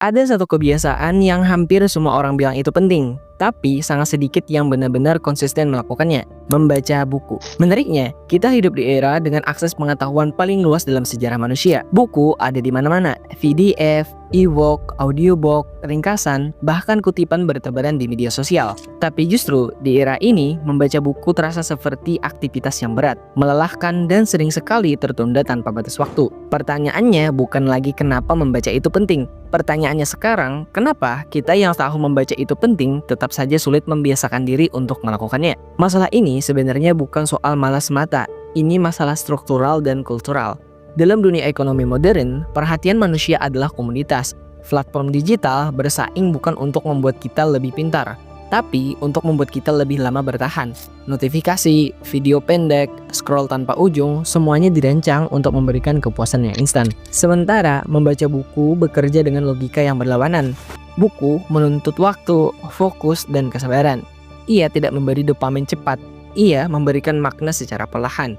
Ada satu kebiasaan yang hampir semua orang bilang itu penting, tapi sangat sedikit yang benar-benar konsisten melakukannya, membaca buku. Menariknya, kita hidup di era dengan akses pengetahuan paling luas dalam sejarah manusia. Buku ada di mana-mana, PDF, e-book, audiobook, ringkasan, bahkan kutipan bertebaran di media sosial. Tapi justru di era ini, membaca buku terasa seperti aktivitas yang berat, melelahkan, dan sering sekali tertunda tanpa batas waktu. Pertanyaannya bukan lagi kenapa membaca itu penting. Pertanyaannya sekarang, kenapa kita yang tahu membaca itu penting tetap saja sulit membiasakan diri untuk melakukannya? Masalah ini sebenarnya bukan soal malas semata, ini masalah struktural dan kultural. Dalam dunia ekonomi modern, perhatian manusia adalah komunitas. Platform digital bersaing bukan untuk membuat kita lebih pintar, tapi untuk membuat kita lebih lama bertahan. Notifikasi, video pendek, scroll tanpa ujung, semuanya dirancang untuk memberikan kepuasan yang instan. Sementara membaca buku bekerja dengan logika yang berlawanan. Buku menuntut waktu, fokus, dan kesabaran. Ia tidak memberi dopamin cepat, ia memberikan makna secara perlahan.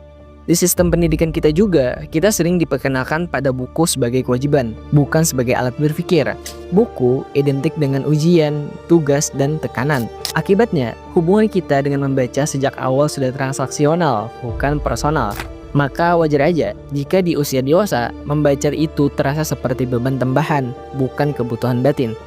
Di sistem pendidikan kita juga, kita sering diperkenalkan pada buku sebagai kewajiban, bukan sebagai alat berpikir. Buku identik dengan ujian, tugas, dan tekanan. Akibatnya, hubungan kita dengan membaca sejak awal sudah transaksional, bukan personal. Maka wajar aja jika di usia dewasa, membaca itu terasa seperti beban tambahan, bukan kebutuhan batin.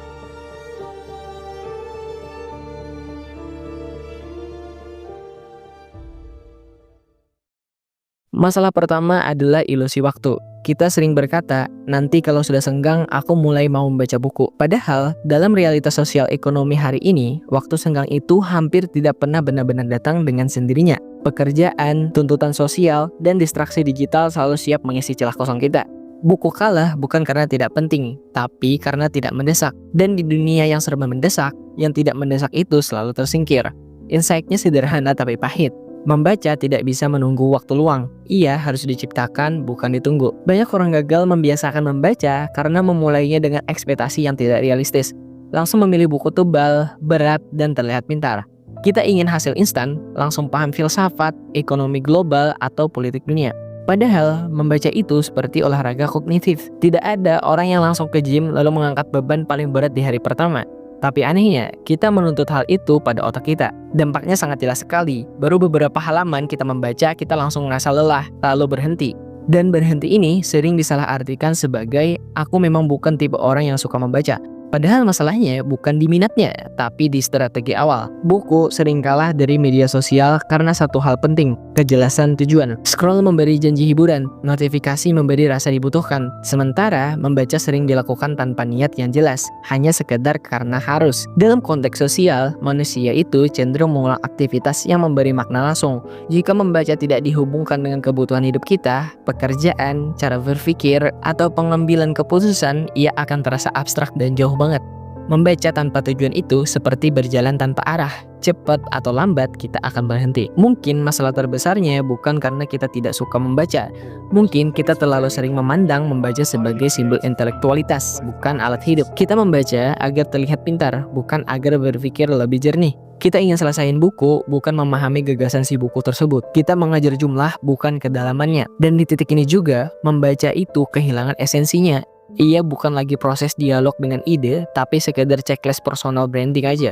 Masalah pertama adalah ilusi waktu. Kita sering berkata, nanti kalau sudah senggang, aku mulai mau membaca buku. Padahal, dalam realitas sosial ekonomi hari ini, waktu senggang itu hampir tidak pernah benar-benar datang dengan sendirinya. Pekerjaan, tuntutan sosial, dan distraksi digital selalu siap mengisi celah kosong kita. Buku kalah bukan karena tidak penting, tapi karena tidak mendesak. Dan di dunia yang serba mendesak, yang tidak mendesak itu selalu tersingkir. Insight-nya sederhana tapi pahit. Membaca tidak bisa menunggu waktu luang. Ia harus diciptakan, bukan ditunggu. Banyak orang gagal membiasakan membaca karena memulainya dengan ekspektasi yang tidak realistis. Langsung memilih buku tebal, berat, dan terlihat pintar. Kita ingin hasil instan, langsung paham filsafat, ekonomi global, atau politik dunia. Padahal, membaca itu seperti olahraga kognitif. Tidak ada orang yang langsung ke gym lalu mengangkat beban paling berat di hari pertama. Tapi anehnya, kita menuntut hal itu pada otak kita. Dampaknya sangat jelas sekali. Baru beberapa halaman kita membaca, kita langsung merasa lelah, lalu berhenti. Dan berhenti ini sering disalahartikan sebagai aku memang bukan tipe orang yang suka membaca. Padahal masalahnya bukan di minatnya, tapi di strategi awal. Buku sering kalah dari media sosial karena satu hal penting, kejelasan tujuan. Scroll memberi janji hiburan, notifikasi memberi rasa dibutuhkan. Sementara membaca sering dilakukan tanpa niat yang jelas, hanya sekedar karena harus. Dalam konteks sosial, manusia itu cenderung mengulang aktivitas yang memberi makna langsung. Jika membaca tidak dihubungkan dengan kebutuhan hidup kita, pekerjaan, cara berpikir, atau pengambilan keputusan, ia akan terasa abstrak dan jauh banget. Membaca tanpa tujuan itu seperti berjalan tanpa arah. Cepat atau lambat kita akan berhenti. Mungkin masalah terbesarnya bukan karena kita tidak suka membaca. Mungkin kita terlalu sering memandang membaca sebagai simbol intelektualitas, bukan alat hidup. Kita membaca agar terlihat pintar, bukan agar berpikir lebih jernih. Kita ingin selesaiin buku, bukan memahami gagasan si buku tersebut. Kita mengajar jumlah, bukan kedalamannya. Dan di titik ini juga, membaca itu kehilangan esensinya. Ia bukan lagi proses dialog dengan ide, tapi sekedar checklist personal branding aja.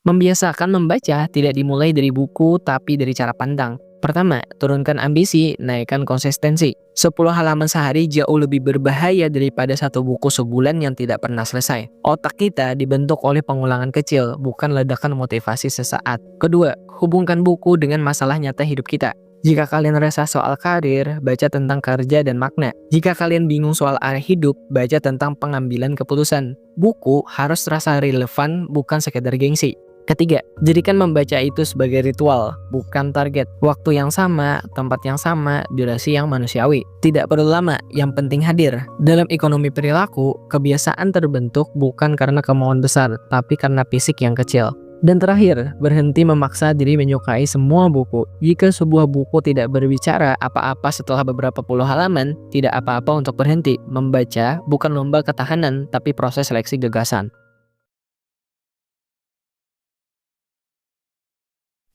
Membiasakan membaca tidak dimulai dari buku, tapi dari cara pandang. Pertama, turunkan ambisi, naikkan konsistensi. 10 halaman sehari jauh lebih berbahaya daripada satu buku sebulan yang tidak pernah selesai. Otak kita dibentuk oleh pengulangan kecil, bukan ledakan motivasi sesaat. Kedua, hubungkan buku dengan masalah nyata hidup kita. Jika kalian resah soal karir, baca tentang kerja dan makna. Jika kalian bingung soal arah hidup, baca tentang pengambilan keputusan. Buku harus terasa relevan, bukan sekedar gengsi. Ketiga, jadikan membaca itu sebagai ritual, bukan target. Waktu yang sama, tempat yang sama, durasi yang manusiawi. Tidak perlu lama, yang penting hadir. Dalam ekonomi perilaku, kebiasaan terbentuk bukan karena kemauan besar, tapi karena fisik yang kecil. Dan terakhir, berhenti memaksa diri menyukai semua buku. Jika sebuah buku tidak berbicara apa-apa setelah beberapa puluh halaman, tidak apa-apa untuk berhenti. Membaca bukan lomba ketahanan, tapi proses seleksi gagasan.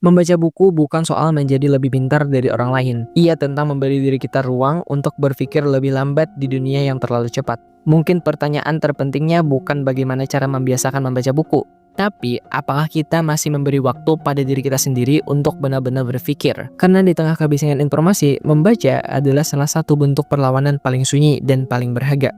Membaca buku bukan soal menjadi lebih pintar dari orang lain. Ia tentang memberi diri kita ruang untuk berpikir lebih lambat di dunia yang terlalu cepat. Mungkin pertanyaan terpentingnya bukan bagaimana cara membiasakan membaca buku, tapi apakah kita masih memberi waktu pada diri kita sendiri untuk benar-benar berpikir. Karena di tengah kebisingan informasi, membaca adalah salah satu bentuk perlawanan paling sunyi dan paling berharga.